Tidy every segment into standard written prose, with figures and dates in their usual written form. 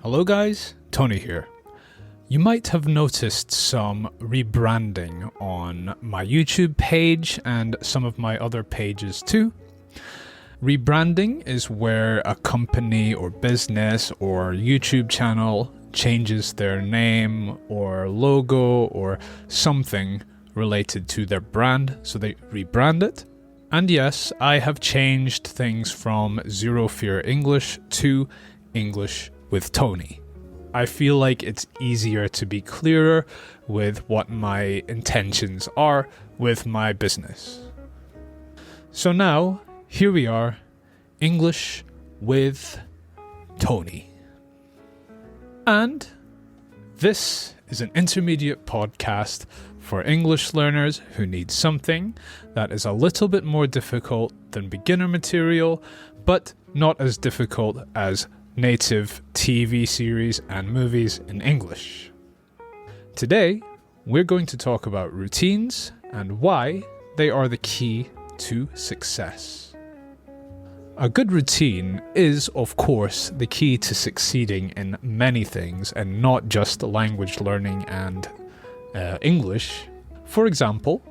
Hello guys, Tony here. You might have noticed some rebranding on my YouTube page and some of my other pages too. Rebranding is where a company or business or YouTube channel changes their name or logo or something related to their brand, so they rebrand it. And yes, I have changed things from Zero Fear English to English with Tony. I feel like it's easier to be clearer with what my intentions are with my business. So now, here we are, English with Tony. And this is an intermediate podcast for English learners who need something that is a little bit more difficult than beginner material, but not as difficult as native TV series and movies in English. Today, we're going to talk about routines and why they are the key to success. A good routine is, of course, the key to succeeding in many things and not just language learning and English. For example,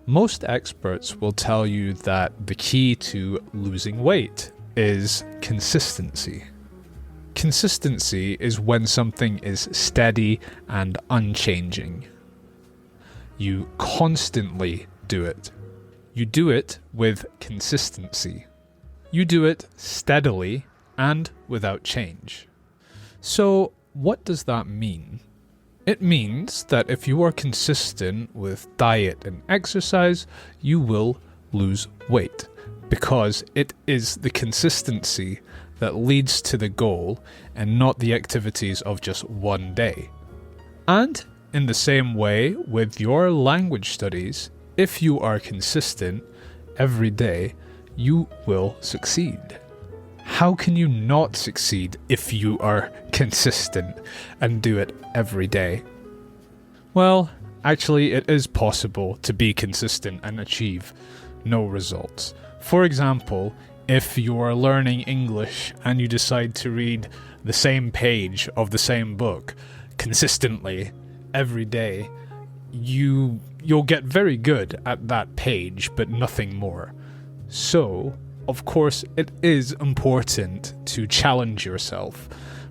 most experts will tell you that the key to losing weight is consistency. Consistency is when something is steady and unchanging. You constantly do it. You do it with consistency. You do it steadily and without change. So, what does that mean? It means that if you are consistent with diet and exercise, you will lose weight, because it is the consistency that leads to the goal and not the activities of just one day. And in the same way with your language studies, if you are consistent every day, you will succeed. How can you not succeed if you are consistent and do it every day? Well, actually it is possible to be consistent and achieve no results. For example, if you're learning English and you decide to read the same page of the same book consistently every day, you'll get very good at that page, but nothing more. So, of course, it is important to challenge yourself,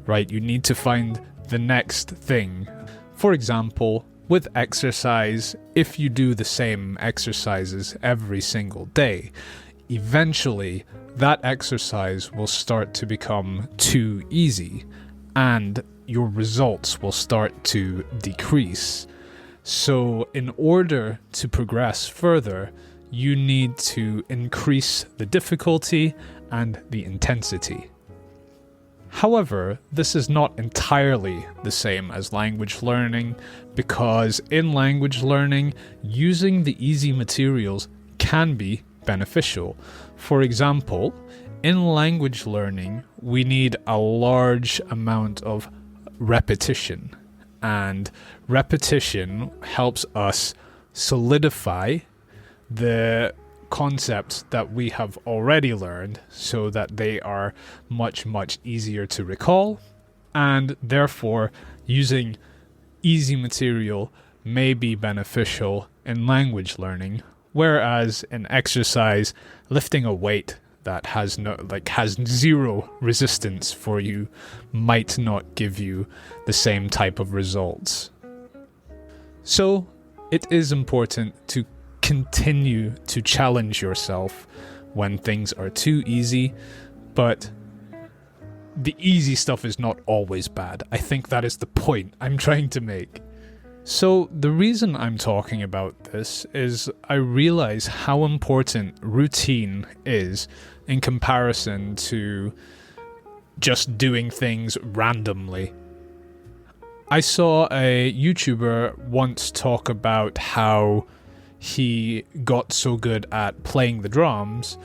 right? You need to find the next thing. For example, with exercise, if you do the same exercises every single day, eventually that exercise will start to become too easy and your results will start to decrease. So in order to progress further, you need to increase the difficulty and the intensity. However, this is not entirely the same as language learning, because in language learning, using the easy materials can be beneficial. For example, in language learning, we need a large amount of repetition, and repetition helps us solidify the concepts that we have already learned so that they are much easier to recall, and therefore using easy material may be beneficial in language learning, whereas in exercise, lifting a weight that has zero resistance for you might not give you the same type of results. So it is important to continue to challenge yourself when things are too easy, but the easy stuff is not always bad. I think that is the point I'm trying to make. So the reason I'm talking about this is I realize how important routine is in comparison to just doing things randomly. I saw a YouTuber once talk about how he got so good at playing the drums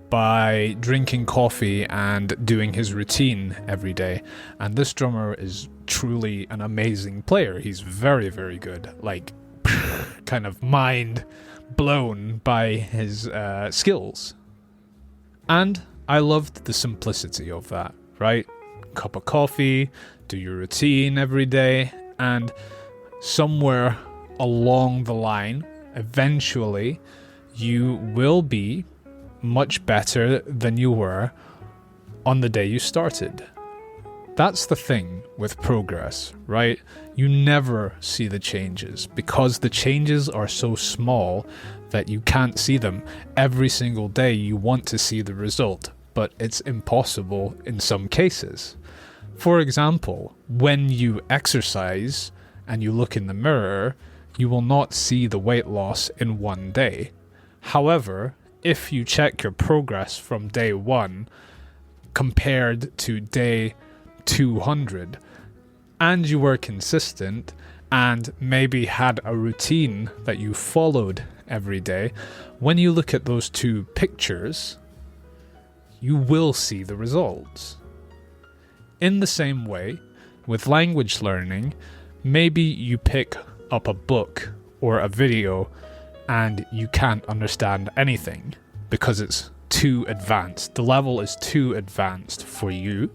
by drinking coffee and doing his routine every day. And this drummer is truly an amazing player. He's very, very good. Like, kind of mind blown by his skills. And I loved the simplicity of that, right? cup of coffee, do your routine every day, and somewhere along the line, eventually, you will be much better than you were on the day you started. That's the thing with progress, right? You never see the changes because the changes are so small that you can't see them. Every single day you want to see the result, but it's impossible in some cases. For example, when you exercise and you look in the mirror, you will not see the weight loss in one day. However, if you check your progress from day 1 compared to day 200, and you were consistent and maybe had a routine that you followed every day, when you look at those two pictures, you will see the results. In the same way, with language learning, maybe you pick up a book or a video and you can't understand anything because it's too advanced. The level is too advanced for you.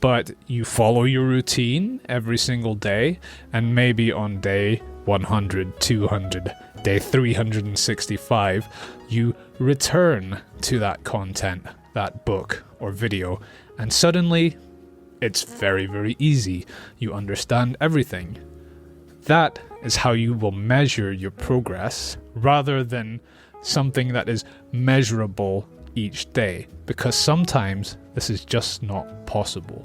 But you follow your routine every single day, and maybe on day 100, 200, day 365, you return to that content, that book or video, and suddenly it's very, very easy. You understand everything. That is how you will measure your progress rather than something that is measurable each day, because sometimes this is just not possible.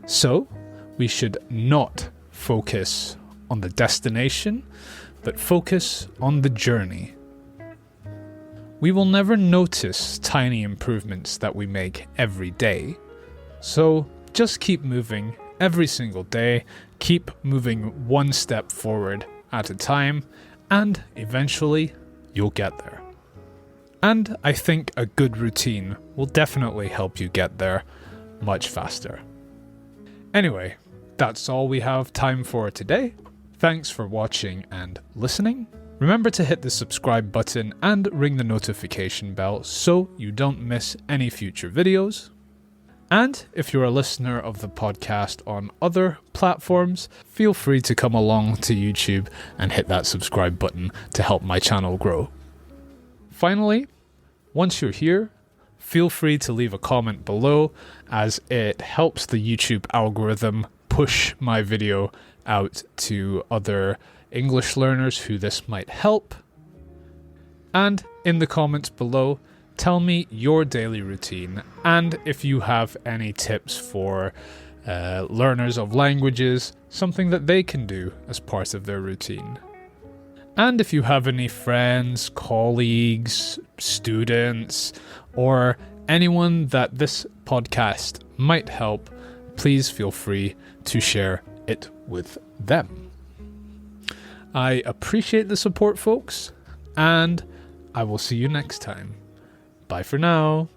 So, we should not focus on the destination, but focus on the journey. We will never notice tiny improvements that we make every day. So, just keep moving every single day, keep moving one step forward at a time, and eventually you'll get there. And I think a good routine will definitely help you get there much faster. Anyway, that's all we have time for today. Thanks for watching and listening. Remember to hit the subscribe button and ring the notification bell so you don't miss any future videos. And if you're a listener of the podcast on other platforms, feel free to come along to YouTube and hit that subscribe button to help my channel grow. Finally, once you're here, feel free to leave a comment below, as it helps the YouTube algorithm push my video out to other English learners who this might help. And in the comments below, tell me your daily routine, and if you have any tips for learners of languages, something that they can do as part of their routine. And if you have any friends, colleagues, students, or anyone that this podcast might help, please feel free to share it with them. I appreciate the support, folks, and I will see you next time. Bye for now.